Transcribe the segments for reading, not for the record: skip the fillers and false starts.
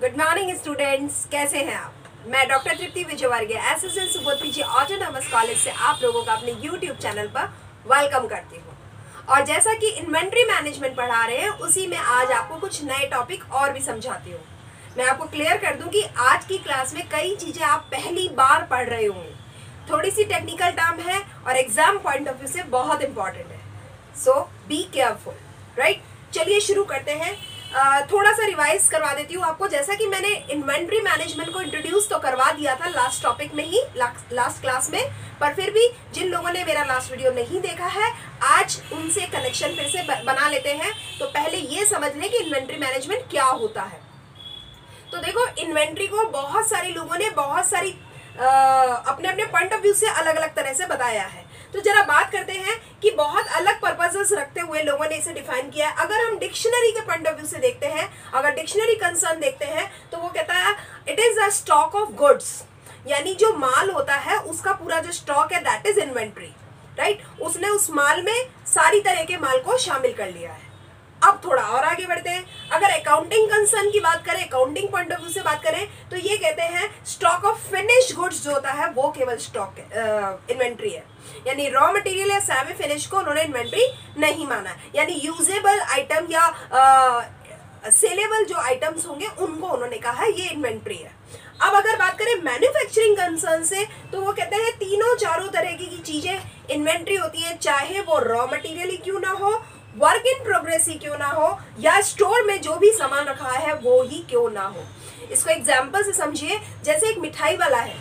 Good morning students, कैसे हैं आप? मैं doctor Tripti Vijayvargiya SSL Subodh PG autonomous college से आप लोगों का अपने यूट्यूब चैनल पर वेलकम करती हूँ। और जैसा कि इन्वेंट्री मैनेजमेंट पढ़ा रहे हैं, उसी में आज आपको कुछ नए टॉपिक और भी समझाती हूँ। मैं आपको क्लियर कर दूँ कि आज की क्लास में कई चीज़ें आप पहली बार पढ़ रहे होंगे, थोड़ी सी टेक्निकल टर्म है और एग्जाम पॉइंट ऑफ व्यू से बहुत इंपॉर्टेंट है। सो बी केयरफुल, राइट? चलिए शुरू करते हैं। थोड़ा सा रिवाइज करवा देती हूँ आपको। जैसा कि मैंने इन्वेंट्री मैनेजमेंट को इंट्रोड्यूस तो करवा दिया था लास्ट टॉपिक में ही, लास्ट क्लास में, पर फिर भी जिन लोगों ने मेरा लास्ट वीडियो नहीं देखा है, आज उनसे कनेक्शन फिर से बना लेते हैं। तो पहले ये समझ लें कि इन्वेंट्री मैनेजमेंट क्या होता है। तो देखो, इन्वेंट्री को बहुत सारे लोगों ने बहुत सारी अपने अपने पॉइंट ऑफ व्यू से अलग अलग तरह से बताया है। तो जरा बात करते हैं कि बहुत अलग पर्पसेस रखते हुए लोगों ने इसे डिफाइन किया है। अगर हम डिक्शनरी के पॉइंट ऑफ व्यू से देखते हैं, अगर डिक्शनरी कंसर्न देखते हैं, तो वो कहता है it is a stock of goods, यानी जो माल होता है उसका पूरा जो स्टॉक है दैट इज इन्वेंट्री, राइट? उसने उस माल में सारी तरह के माल को शामिल कर लिया है। अब थोड़ा और आगे बढ़ते हैं। अगर अकाउंटिंग कंसर्न की बात करें, अकाउंटिंग पॉइंट ऑफ व्यू से बात करें, तो ये कहते हैं स्टॉक ऑफ फिनिश गुड्स जो होता है वो केवल स्टॉक इन्वेंट्री है, यानी रॉ मटेरियल या सेमी फिनिश को उन्होंने इन्वेंट्री नहीं माना, यानी यूजेबल आइटम या सेलेबल जो आइटम्स होंगे उनको उन्होंने कहा है ये इन्वेंट्री है। अब अगर बात करें मैन्युफैक्चरिंग कंसर्न से, तो वो कहते हैं तीनों चारों तरह की चीजें इन्वेंट्री होती है, चाहे वो रॉ मटेरियल ही क्यों ना हो, वर्क इन प्रोग्रेस ही क्यों ना हो, या स्टोर में जो भी सामान रखा है वो ही क्यों ना हो। इसको एग्जांपल से समझिए। जैसे एक मिठाई वाला है,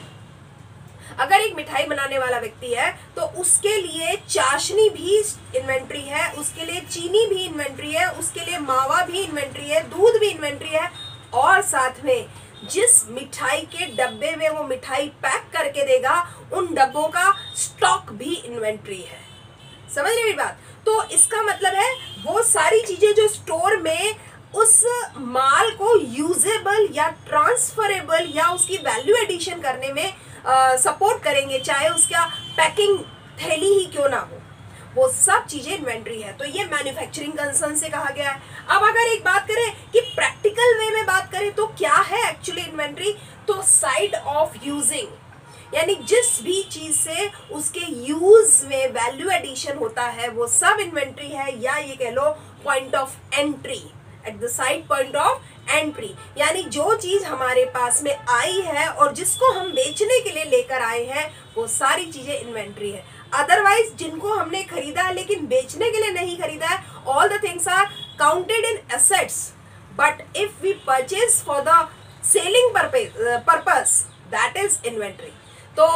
अगर एक मिठाई बनाने वाला व्यक्ति है तो उसके लिए चाशनी भी इन्वेंट्री है, उसके लिए चीनी भी इन्वेंट्री है, उसके लिए मावा भी इन्वेंट्री है, दूध भी इन्वेंट्री है, और साथ में जिस मिठाई के डब्बे में वो मिठाई पैक करके देगा उन डब्बों का स्टॉक भी इन्वेंट्री है। समझ रहे मेरी बात? तो इसका मतलब है वो सारी चीजें जो स्टोर में उस माल को यूजेबल या ट्रांसफरेबल या उसकी वैल्यू एडिशन करने में सपोर्ट करेंगे, चाहे उसका पैकिंग थैली ही क्यों ना हो, वो सब चीजें इन्वेंट्री है। तो ये मैन्युफैक्चरिंग कंसर्न से कहा गया है। अब अगर एक बात करें कि प्रैक्टिकल वे में बात करें तो क्या है एक्चुअली इन्वेंट्री, तो साइड ऑफ यूजिंग, यानी जिस भी चीज से उसके यूज में वैल्यू एडिशन होता है वो सब इन्वेंट्री है, या ये कह लो point of entry, at the side point of entry, यानी जो चीज हमारे पास में आई है और जिसको हम बेचने के लिए लेकर आए हैं वो सारी चीजें इन्वेंट्री है। अदरवाइज जिनको हमने खरीदा है लेकिन बेचने के लिए नहीं खरीदा है, all the things are counted in assets, but if we purchase for the selling purpose that is inventory. तो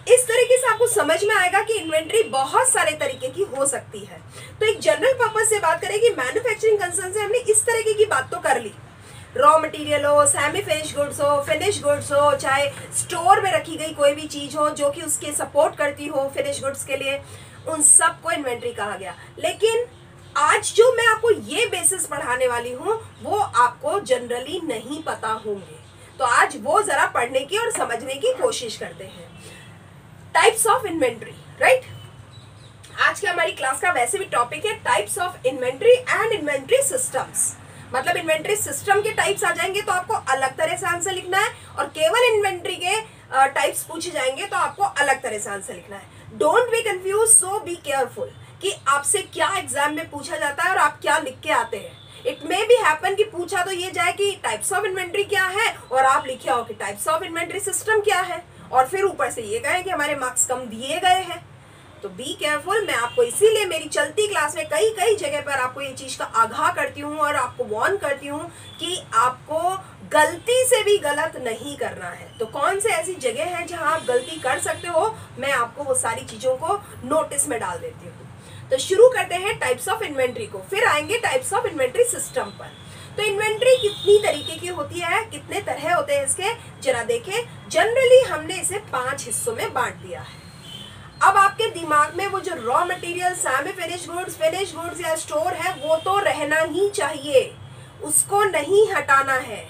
इस तरीके से आपको समझ में आएगा कि इन्वेंट्री बहुत सारे तरीके की हो सकती है। तो एक जनरल पर्पस से बात करें कि मैन्युफैक्चरिंग कंसर्न से हमने इस तरीके की बात तो कर ली, रॉ मटेरियल हो, सेमी फिनिश गुड्स हो, फिनिश गुड्स हो, चाहे स्टोर में रखी गई कोई भी चीज हो जो कि उसके सपोर्ट करती हो फिनिश गुड्स के लिए, उन सबको इन्वेंट्री कहा गया। लेकिन आज जो मैं आपको ये बेसिस पढ़ाने वाली हूँ वो आपको जनरली नहीं पता होंगे, तो आज वो जरा पढ़ने की और समझने की कोशिश करते हैं। Types of inventory, right? आज की हमारी क्लास का वैसे भी टॉपिक है types of inventory and inventory systems. मतलब इन्वेंट्री सिस्टम के टाइप्स आ जाएंगे तो आपको अलग तरह से आंसर लिखना है, और केवल इन्वेंट्री के टाइप्स पूछे जाएंगे तो आपको अलग तरह से आंसर लिखना है। Don't be confuse, so be careful कि आपसे क्या एग्जाम में पूछा जाता है और आप क्या लिख के आते हैं। इट मे बी हैपन कि पूछा तो ये जाए कि टाइप्स ऑफ इन्वेंट्री क्या है और आप लिखे हो कि टाइप्स ऑफ इन्वेंट्री सिस्टम क्या है, और फिर ऊपर से ये कहे कि हमारे मार्क्स कम दिए गए हैं। तो बी केयरफुल। मैं आपको इसीलिए मेरी चलती क्लास में कई कई जगह पर आपको ये चीज का आगाह करती हूँ और आपको वार्न करती हूँ कि आपको गलती से भी गलत नहीं करना है। तो कौन से ऐसी जगह है जहां आप गलती कर सकते हो, मैं आपको वो सारी चीजों को नोटिस में डाल देती हूँ। तो शुरू करते हैं टाइप्स ऑफ इन्वेंट्री को, फिर आएंगे टाइप्स ऑफ इन्वेंट्री सिस्टम पर। तो इन्वेंट्री कितनी तरीके की होती है, कितने तरह होते हैं इसके, जरा देखें। जनरली हमने इसे 5 हिस्सों में बांट दिया है। अब आपके दिमाग में वो जो raw material, semi finish goods या स्टोर है वो तो रहना ही चाहिए, उसको नहीं हटाना है।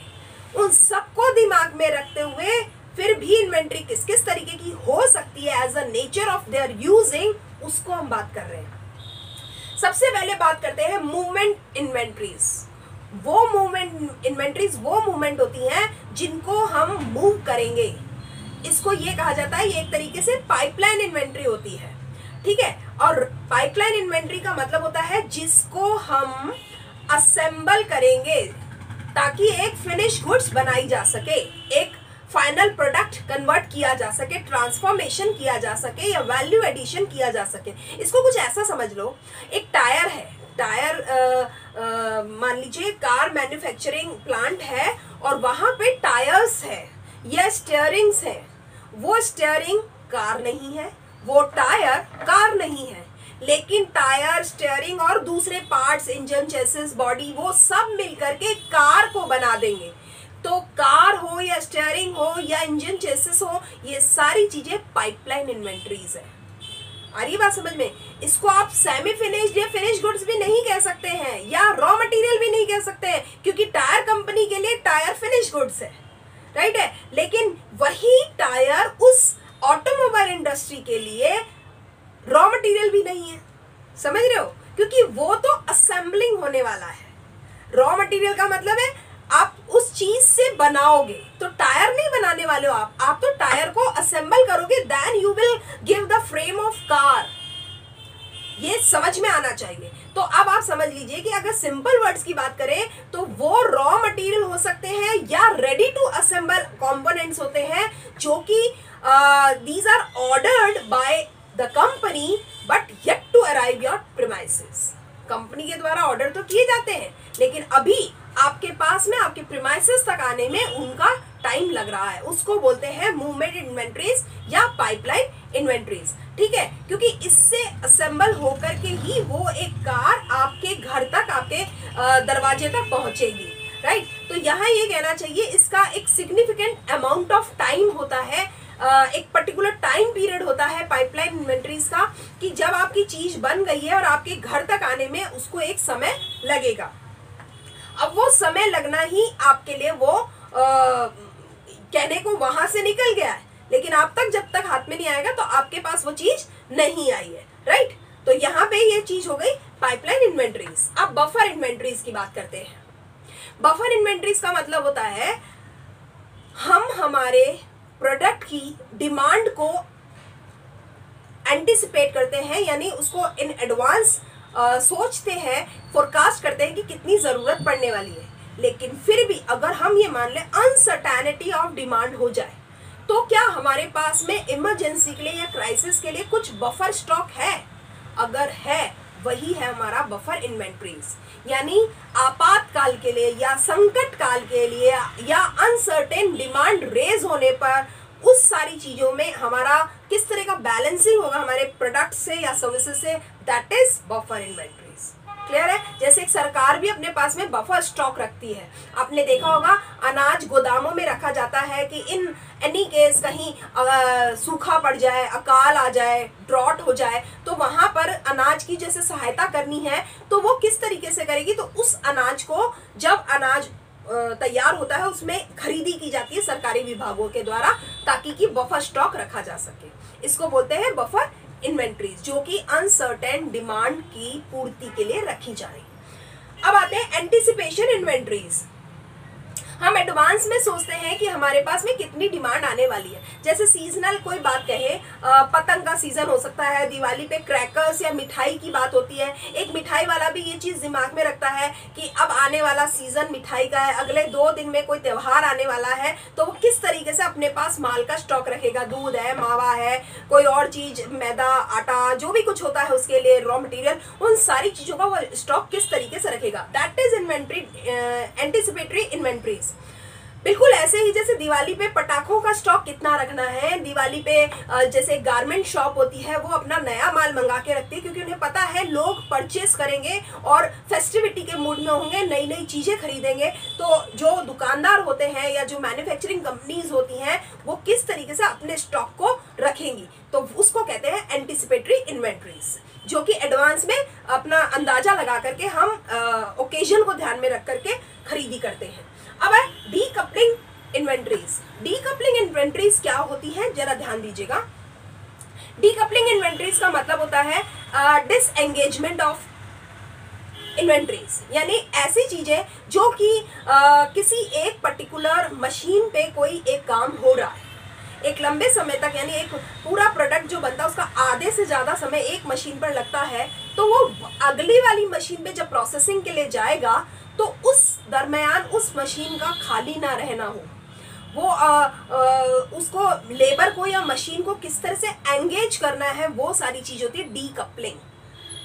उन सबको दिमाग में रखते हुए फिर भी इन्वेंट्री किस किस तरीके की हो सकती है as a nature of their using, उसको हम बात कर रहे हैं। सबसे पहले बात करते हैं मूवमेंट इन्वेंट्रीज। वो मूवमेंट, इन्वेंट्रीज वो मूवमेंट होती हैं जिनको हम मूव करेंगे। इसको ये कहा जाता है, ये एक तरीके से पाइपलाइन इन्वेंट्री होती है, ठीक है। और पाइपलाइन इन्वेंट्री का मतलब होता है जिसको हम असेंबल करेंगे ताकि एक फिनिश गुड्स बनाई जा सके, एक फाइनल प्रोडक्ट कन्वर्ट किया जा सके, ट्रांसफॉर्मेशन किया जा सके या वैल्यू एडिशन किया जा सके। इसको कुछ ऐसा समझ लो, एक टायर है, टायर मान लीजिए कार मैन्युफैक्चरिंग प्लांट है और वहां पे टायर्स है या स्टीयरिंग्स है। वो स्टीयरिंग कार नहीं है, वो टायर कार नहीं है, लेकिन टायर, स्टीयरिंग और दूसरे पार्ट्स, इंजन, चेसिस, बॉडी, वो सब मिलकर के कार को बना देंगे। तो कार हो या स्टीयरिंग हो या इंजन, चेसिस हो, ये सारी चीजें पाइपलाइन इन्वेंट्रीज है। आ रही बात समझ में? इसको आप सेमी फिनिश्ड या फिनिश गुड्स भी नहीं कह सकते हैं या रॉ मटेरियल भी नहीं कह सकते हैं, क्योंकि टायर कंपनी के लिए टायर फिनिश गुड्स है, राइट है। लेकिन वही टायर उस ऑटोमोबाइल इंडस्ट्री के लिए रॉ मटेरियल भी नहीं है, समझ रहे हो? क्योंकि वो तो असेंबलिंग होने वाला है। रॉ मटेरियल का मतलब है आप उस चीज से बनाओगे, तो टायर नहीं बनाने वाले हो आप तो टायर को असेंबल करोगे, then you will give the frame of car. ये समझ में आना चाहिए। तो अब आप समझ लीजिए कि अगर सिंपल वर्ड्स की बात करें तो वो रॉ मटेरियल हो सकते हैं या रेडी टू असेंबल कंपोनेंट्स होते हैं, जो कि these are ordered by the company but yet to arrive your premises. Company के द्वारा ऑर्डर तो किए जाते हैं, लेकिन अभी आपके पास में, आपके प्रीमाइसेस तक आने में उनका टाइम लग रहा है। उसको बोलते हैं मूवमेंट इन्वेंट्रीज या पाइपलाइन इन्वेंट्रीज, ठीक है। क्योंकि इससे असेंबल होकर के ही वो एक कार आपके घर तक, आपके दरवाजे तक पहुंचेगी, राइट। तो यहाँ ये कहना चाहिए इसका एक सिग्निफिकेंट अमाउंट ऑफ टाइम होता है, एक पर्टिकुलर टाइम पीरियड होता है पाइपलाइन इन्वेंट्रीज का, कि जब आपकी चीज बन गई है और आपके घर तक आने में उसको एक समय लगेगा। अब वो समय लगना ही आपके लिए वो कहने को वहां से निकल गया है, लेकिन आप तक जब तक हाथ में नहीं आएगा तो आपके पास वो चीज नहीं आई है, राइट। तो यहाँ पे ये चीज हो गई पाइपलाइन इन्वेंट्रीज। अब बफर इन्वेंट्रीज की बात करते हैं। बफर इन्वेंट्रीज का मतलब होता है हम हमारे प्रोडक्ट की डिमांड को एंटिसिपेट करते हैं, यानी उसको इन एडवांस सोचते हैं, फोरकास्ट करते हैं कि कितनी जरूरत पड़ने वाली है। लेकिन फिर भी अगर हम ये मान लें अनसर्टेनिटी ऑफ डिमांड हो जाए, तो क्या हमारे पास में इमरजेंसी के लिए या क्राइसिस के लिए कुछ बफर स्टॉक है? अगर है, वही है हमारा बफर इन्वेंट्रीज। यानी आपातकाल के लिए या संकट काल के लिए या अनसर्टेन डिमांड रेज होने पर उस सारी चीजों में हमारा किस तरह का बैलेंसिंग होगा हमारे प्रोडक्ट से या सर्विसेज से, that is buffer inventories. Clear है? जैसे एक सरकार भी अपने पास में बफर स्टॉक रखती है। आपने देखा होगा अनाज गोदामों में रखा जाता है कि इन एनी केस कहीं सूखा पड़ जाए, अकाल आ जाए, ड्रॉट हो जाए, तो वहां पर अनाज की जैसे सहायता करनी है तो वो किस तरीके से करेगी, तो उस अनाज को जब अनाज तैयार होता है उसमें खरीदी की जाती है सरकारी विभागों के द्वारा, ताकि कि बफर स्टॉक रखा जा सके। इसको बोलते हैं बफर इन्वेंट्रीज, जो कि अनसर्टेन डिमांड की पूर्ति के लिए रखी जा रही। अब आते हैं एंटिसिपेशन इन्वेंट्रीज। हम एडवांस में सोचते हैं कि हमारे पास में कितनी डिमांड आने वाली है। जैसे सीजनल कोई बात कहे, पतंग का सीजन हो सकता है, दिवाली पे क्रैकर्स या मिठाई की बात होती है। एक मिठाई वाला भी ये चीज दिमाग में रखता है कि अब आने वाला सीजन मिठाई का है, अगले 2 दिन में कोई त्योहार आने वाला है, तो वो किस तरीके से अपने पास माल का स्टॉक रखेगा। दूध है, मावा है, कोई और चीज, मैदा, आटा, जो भी कुछ होता है उसके लिए रॉ मटेरियल, उन सारी चीजों का वो स्टॉक किस तरीके से रखेगा, that is inventory, anticipatory inventories. बिल्कुल ऐसे ही जैसे दिवाली पे पटाखों का स्टॉक कितना रखना है। दिवाली पे जैसे गारमेंट शॉप होती है वो अपना नया माल मंगा के रखती है, क्योंकि उन्हें पता है लोग परचेस करेंगे और फेस्टिविटी के मूड में होंगे, नई नई चीजें खरीदेंगे। तो जो दुकानदार होते हैं या जो मैन्युफैक्चरिंग कंपनीज होती हैं वो किस तरीके से अपने स्टॉक को रखेंगी, तो उसको कहते हैं एंटिसिपेटरी इन्वेंट्रीज, जो कि एडवांस में अपना अंदाजा लगा करके हम ओकेजन को ध्यान में रख करके खरीदी करते हैं। अब है डीकपलिंग इन्वेंट्रीज। डीकपलिंग इन्वेंट्रीज क्या होती है, जरा ध्यान दीजिएगा। डीकपलिंग इन्वेंट्रीज का मतलब होता है डिसएंगेजमेंट ऑफ इन्वेंट्रीज यानी ऐसी चीजें जो कि किसी एक पर्टिकुलर मशीन पे कोई एक काम हो रहा है एक लंबे समय तक, यानी एक पूरा प्रोडक्ट जो बनता है उसका आधे से ज़्यादा समय एक मशीन पर लगता है, तो वो अगली वाली मशीन पे जब प्रोसेसिंग के लिए जाएगा तो उस दरमियान उस मशीन का खाली ना रहना हो, वो उसको लेबर को या मशीन को किस तरह से एंगेज करना है, वो सारी चीज़ होती है डीकपलिंग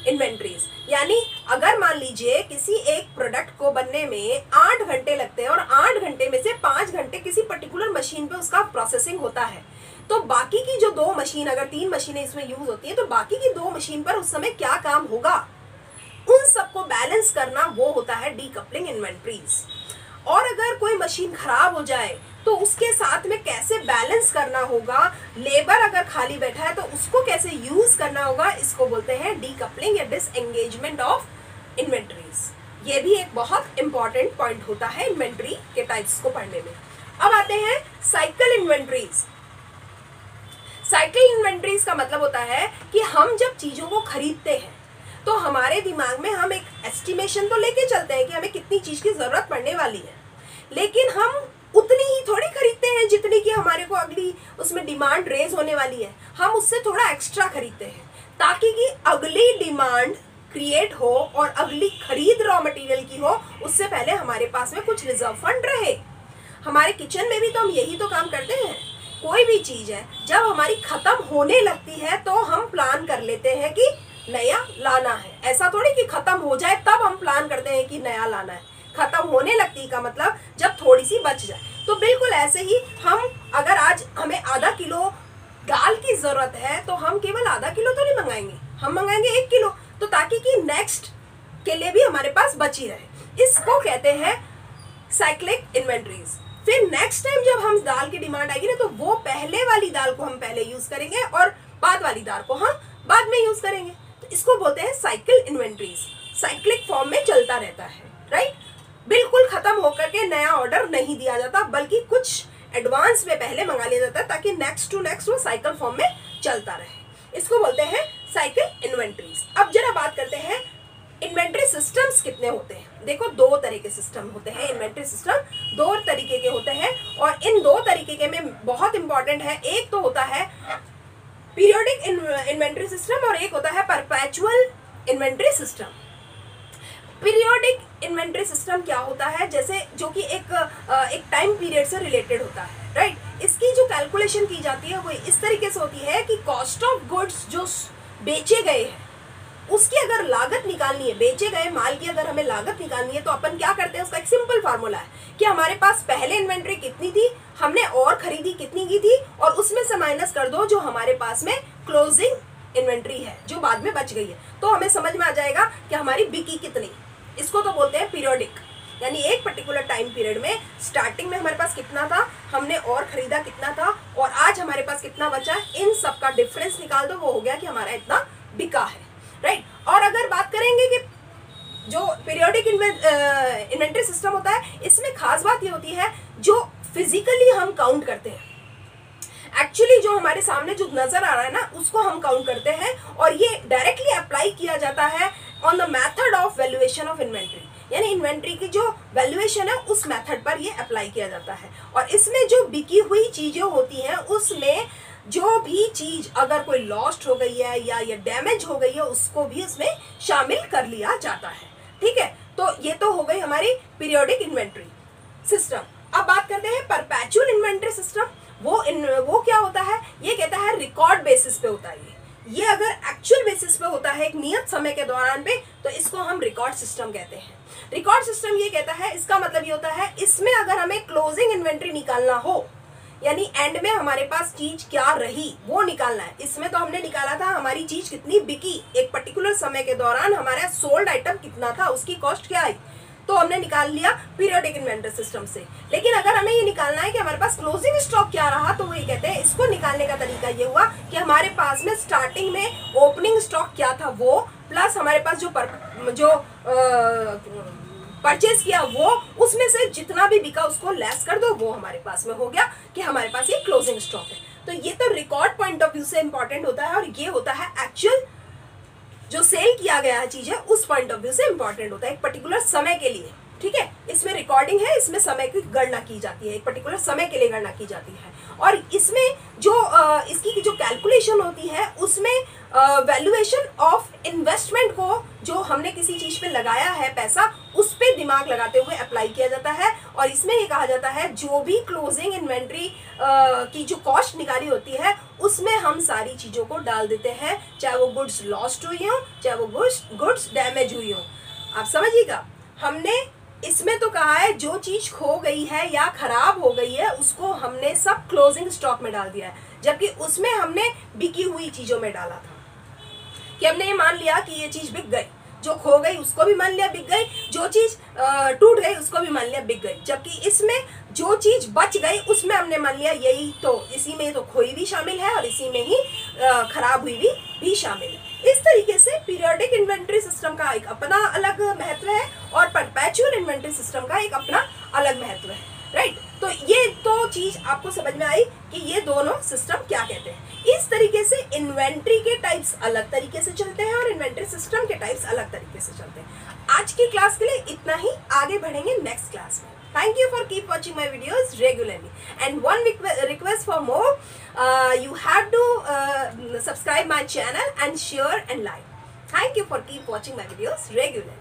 इन्वेंट्रीज। यानी अगर मान लीजिए किसी एक प्रोडक्ट को बनने में 8 घंटे लगते हैं और 8 घंटे में से 5 घंटे किसी पर्टिकुलर मशीन पे उसका प्रोसेसिंग होता है, तो बाकी की जो 2 मशीन, अगर 3 मशीनें इसमें यूज होती है तो बाकी की 2 मशीन पर उस समय क्या काम होगा, उन सबको बैलेंस करना, वो होता है डीकपलिंग इन्वेंट्रीज। और अगर कोई मशीन खराब हो जाए तो उसके साथ में कैसे बैलेंस करना होगा, लेबर अगर खाली बैठा है तो उसको कैसे यूज करना होगा, इसको बोलते हैं डीकपलिंग या डिसएंगेजमेंट ऑफ इन्वेंट्रीज। ये भी एक बहुत इंपॉर्टेंट पॉइंट होता है इन्वेंट्री के टाइप्स को पढ़ने में। अब आते हैं साइकिल इन्वेंट्रीज। साइकिल इन्वेंट्रीज का मतलब होता है कि हम जब चीजों को खरीदते हैं तो हमारे दिमाग में हम एक एस्टिमेशन तो लेके चलते हैं कि हमें कितनी चीज की जरूरत पड़ने वाली है, लेकिन हम उतनी ही थोड़ी खरीदते हैं जितनी कि हमारे को अगली उसमें डिमांड रेज होने वाली है। हम उससे थोड़ा एक्स्ट्रा खरीदते हैं ताकि कि अगली डिमांड क्रिएट हो और अगली खरीद रॉ मटेरियल की हो, उससे पहले हमारे पास में कुछ रिजर्व फंड रहे। हमारे किचन में भी तो हम यही तो काम करते हैं। कोई भी चीज है जब हमारी खत्म होने लगती है तो हम प्लान कर लेते हैं कि नया लाना है। ऐसा थोड़ी कि खत्म हो जाए तब हम प्लान करते हैं कि नया लाना है। खत्म होने लगती का मतलब जब थोड़ी सी बच जाए। तो बिल्कुल ऐसे ही हम, अगर आज हमें आधा किलो दाल की जरूरत है तो हम केवल आधा किलो तो नहीं मंगाएंगे, हम मंगाएंगे 1 किलो, तो ताकि कि नेक्स्ट के लिए भी हमारे पास बची रहे। इसको कहते हैं साइक्लिक इन्वेंट्रीज। फिर नेक्स्ट टाइम जब हम दाल की डिमांड आएगी ना तो वो पहले वाली दाल को हम पहले यूज करेंगे और बाद वाली दाल को हम बाद में यूज करेंगे। तो इसको बोलते हैं साइकिल इन्वेंट्रीज। साइक्लिक फॉर्म में चलता रहता है, राइट। बिल्कुल खत्म होकर के नया ऑर्डर नहीं दिया जाता, बल्कि कुछ एडवांस में पहले मंगा लिया जाता है ताकि नेक्स्ट टू नेक्स्ट वो साइकिल फॉर्म में चलता रहे। इसको बोलते हैं साइकिल इन्वेंट्रीज। अब जरा बात करते हैं इन्वेंट्री सिस्टम्स कितने होते हैं। देखो 2 तरह के सिस्टम होते हैं। इन्वेंट्री सिस्टम 2 तरीके के होते हैं और इन 2 तरीके के में बहुत इंपॉर्टेंट है, एक तो होता है पीरियोडिक इन्वेंट्री सिस्टम और एक होता है perpetual inventory system. Periodic inventory system क्या होता है, जैसे जो कि एक टाइम पीरियड से रिलेटेड होता है, राइट। इसकी जो कैलकुलेशन की जाती है वो इस तरीके से होती है कि कॉस्ट ऑफ गुड्स जो बेचे गए हैं उसकी अगर लागत निकालनी है, बेचे गए माल की अगर हमें लागत निकालनी है तो अपन क्या करते हैं, उसका एक सिंपल फार्मूला है कि हमारे पास पहले इन्वेंट्री कितनी थी, हमने और खरीदी कितनी की थी, और उसमें से माइनस कर दो जो हमारे पास में क्लोजिंग इन्वेंट्री है जो बाद में बच गई है, तो हमें समझ में आ जाएगा कि हमारी बिकी कितनी। इसको तो बोलते हैं पीरियोडिक, यानी एक पर्टिकुलर टाइम पीरियड में स्टार्टिंग में हमारे पास कितना था, हमने और खरीदा कितना था, और आज हमारे पास कितना बचा है, इन सब का डिफरेंस निकाल दो, वो हो गया कि हमारा इतना बिका है, राइट। और अगर बात करेंगे कि जो पीरियोडिक इन्वेंट्री सिस्टम होता है, इसमें खास बात ये होती है जो फिजिकली हम काउंट करते हैं। एक्चुअली जो हमारे सामने जो नजर आ रहा है ना उसको हम काउंट करते हैं, और ये डायरेक्टली अप्लाई किया जाता है on the method of valuation of inventory, यानी इन्वेंट्री की जो वैल्यूएशन है उस मेथड पर ये अप्लाई किया जाता है। और इसमें जो बिकी हुई चीजें होती हैं उसमें जो भी चीज अगर कोई लॉस्ट हो गई है या ये डैमेज हो गई है उसको भी उसमें शामिल कर लिया जाता है, ठीक है। तो ये तो हो गई हमारी पीरियोडिक इन्वेंट्री सिस्टम। अब बात करते हैं परपेचुअल इन्वेंट्री सिस्टम। वो क्या होता है, ये कहता है रिकॉर्ड बेसिस पे होता है। ये अगर एक्चुअल बेसिस पे होता है एक नियत समय के दौरान पे, तो इसको हम रिकॉर्ड सिस्टम कहते हैं। रिकॉर्ड सिस्टम ये कहता है, इसका मतलब ये होता है इसमें अगर हमें क्लोजिंग इन्वेंट्री निकालना हो, यानी एंड में हमारे पास चीज क्या रही वो निकालना है। इसमें तो हमने निकाला था हमारी चीज कितनी बिकी, एक पर्टिकुलर समय के दौरान हमारा सोल्ड आइटम कितना था, उसकी कॉस्ट क्या आई, तो हमने निकाल लिया पीरियोडिक इन्वेंट्री सिस्टम से। लेकिन अगर हमें ये निकालना है कि हमारे पास क्लोजिंग स्टॉक क्या रहा, तो वो ये कहते हैं इसको निकालने का तरीका ये हुआ कि हमारे पास में स्टार्टिंग में ओपनिंग स्टॉक क्या था वो, प्लस हमारे पास जो परचेज किया वो, उसमें से जितना भी बिका उसको लेस कर दो, वो हमारे पास में हो गया कि हमारे पास ये क्लोजिंग स्टॉक है। तो ये तो रिकॉर्ड पॉइंट ऑफ व्यू से इंपॉर्टेंट होता है, और ये होता है एक्चुअल जो सेल किया गया है चीज है उस पॉइंट ऑफ व्यू से इंपॉर्टेंट होता है, एक पर्टिकुलर समय के लिए। ठीक है, इसमें रिकॉर्डिंग है, इसमें समय की गणना की जाती है, एक पर्टिकुलर समय के लिए गणना की जाती है। और इसमें जो इसकी जो कैलकुलेशन होती है उसमें वैल्यूएशन ऑफ इन्वेस्टमेंट को, जो हमने किसी चीज पे लगाया है पैसा, उस पे दिमाग लगाते हुए अप्लाई किया जाता है। और इसमें ये कहा जाता है जो भी क्लोजिंग इन्वेंट्री की जो कॉस्ट निकाली होती है उसमें हम सारी चीजों को डाल देते हैं, चाहे वो गुड्स लॉस्ट हुई हो, चाहे वो गुड्स डैमेज हुई हो। आप समझिएगा, हमने इसमें तो कहा है जो चीज खो गई है या खराब हो गई है उसको हमने सब क्लोजिंग स्टॉक में डाल दिया है, जबकि उसमें हमने बिकी हुई चीजों में डाला था कि हमने ये मान लिया कि ये चीज बिक गई, जो खो गई उसको भी मान लिया बिक गई, जो चीज टूट गई उसको भी मान लिया बिक गई। जबकि इसमें जो चीज बच गई उसमें हमने मान लिया यही तो, इसी में तो खोई भी शामिल है और इसी में ही खराब हुई भी शामिल है। इस तरीके से पीरियोडिक इन्वेंट्री सिस्टम का एक अपना अलग महत्व है और परपेचुअल इन्वेंट्री सिस्टम का एक अपना अलग महत्व है। राइट, तो ये तो चीज आपको समझ में आई कि ये दोनों सिस्टम क्या कहते हैं। इस तरीके से इन्वेंट्री के टाइप्स अलग तरीके से चलते हैं और इन्वेंट्री सिस्टम के टाइप्स अलग तरीके से चलते हैं। आज की क्लास के लिए इतना ही, आगे बढ़ेंगे नेक्स्ट क्लास में। Thank you for keep watching my videos regularly. And one request for more, you have to subscribe my channel and share and like. Thank you for keep watching my videos regularly.